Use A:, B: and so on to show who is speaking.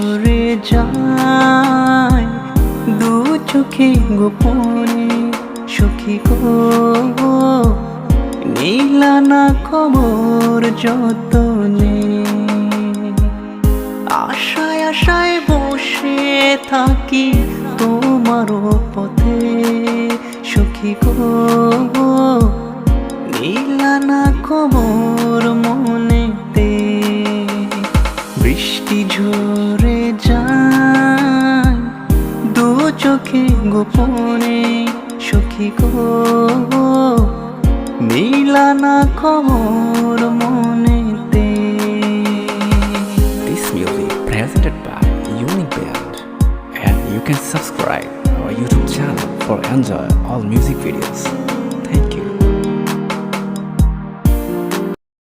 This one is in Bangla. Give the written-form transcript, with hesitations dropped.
A: ঝরে যায় দু চোখে গোপনে সখী গো, নিলা না খবর যতনে। আশায় আশায় বসে থাকি তোমারও পথে সখী গো, নিলা না খবর মনেতে। বৃষ্টি ঝরে যায় দু চোখে গোপনে সখী গো, নিলা না খবর মনেতে।
B: This music presented by Unique Band, and you can subscribe our YouTube channel for enjoy all music videos.